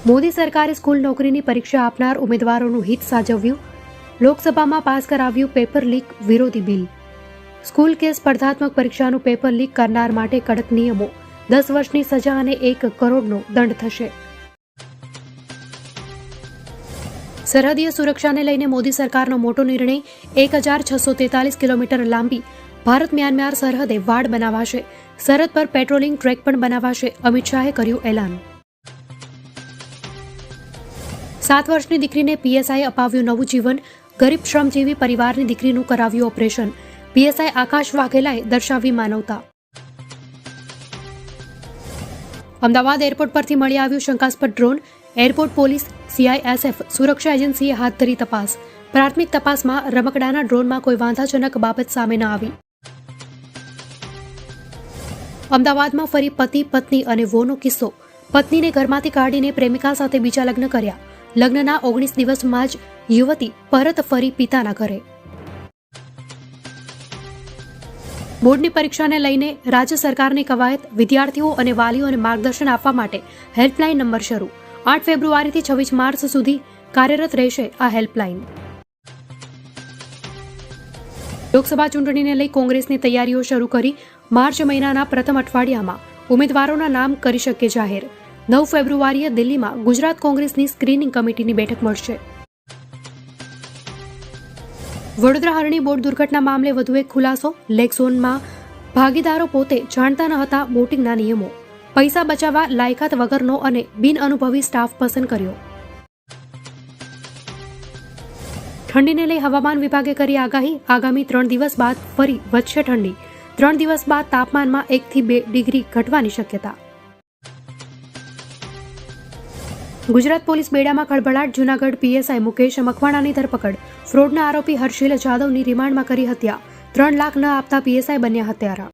મોદી સરકારે સ્કૂલ નોકરીની પરીક્ષા આપનાર ઉમેદવારોનું હિત સાચવ્યું. લોકસભામાં પાસ કરાવ્યું પેપર લીક વિરોધી બિલ. સ્કૂલ કે સ્પર્ધાત્મક પરીક્ષાનું પેપર લીક કરનાર માટે કડક નિયમો, 10 વર્ષની સજા અને 1 કરોડનો દંડ થશે. સરહદીય સુરક્ષાને લઈને મોદી સરકારનો મોટો નિર્ણય. 1643 કિલોમીટર લાંબી ભારત મ્યાનમાર સરહદે વાડ બનાવાશે. સરહદ પર પેટ્રોલિંગ ટ્રેક પણ બનાવાશે. અમિત શાહે કર્યું એલાન. 7 વર્ષની દીકરીને પીએસઆઈ અપાવ્યું નવું જીવન. ગરીબ શ્રમજીવી પરિવારની દીકરીનું કરાવ્યું ઓપરેશન. પીએસઆઈ આકાશ વાઘેલાએ દર્શાવી માનવતા. અમદાવાદ એરપોર્ટ પરથી મળી આવ્યું શંકાસ્પદ ડ્રોન. એરપોર્ટ પોલીસ, સીઆઈએસએફ સુરક્ષા એજન્સીએ હાથ ધરી તપાસ. પ્રાથમિક તપાસમાં રમકડાના ડ્રોનમાં કોઈ વાંધાજનક બાબત સામે ન આવી. અમદાવાદમાં ફરી પતિ, પત્ની અને વહુનો કિસ્સો. પત્નીને ઘરમાંથી કાઢીને પ્રેમિકા સાથે બીજા લગ્ન કર્યા. લગ્નના 19 દિવસમાં જ યુવતી પરત ફરી પિતાના ઘરે. બોર્ડની પરીક્ષાને લઈને રાજ્ય સરકારની કવાયત. વિદ્યાર્થીઓ અને વાલીઓને માર્ગદર્શન આપવા માટે હેલ્પલાઇન નંબર શરૂ. 8 ફેબ્રુઆરીથી 26 માર્ચ સુધી કાર્યરત રહેશે આ હેલ્પલાઇન. લોકસભા ચૂંટણીને લઈ કોંગ્રેસની તૈયારીઓ શરૂ કરી. માર્ચ મહિનાના પ્રથમ અઠવાડિયામાં ઉમેદવારોના નામ કરી શકે જાહેર. 9 ફેબ્રુઆરીએ દિલ્હીમાં ગુજરાત કોંગ્રેસની સ્ક્રીનિંગ કમિટીની બેઠક મળશે. વડોદરા હરણી બોટ દુર્ઘટના મામલે વધુ એક ખુલાસો. લેગ ઝોનમાં ભાગીદારો પોતે જાણતા ન હતા બોટિંગના નિયમો. પૈસા બચાવવા લાયકાત વગરનો અને બિનઅનુભવી સ્ટાફ પસંદ કર્યો. ઠંડીને લઈ હવામાન વિભાગે કરી આગાહી. આગામી 3 દિવસ બાદ ફરી વધશે ઠંડી. 3 દિવસ બાદ તાપમાનમાં 1 થી 2 ડિગ્રી ઘટવાની શક્યતા. ગુજરાત પોલીસ બેડામાં ખળભળાટ. જૂનાગઢ પીએસઆઈ મુકેશ મકવાણાની ધરપકડ. ફ્રોડના આરોપી હર્ષિલ જાદવની રિમાન્ડમાં કરી હત્યા. 3 લાખ ન આપતા પીએસઆઈ બન્યા હત્યારા.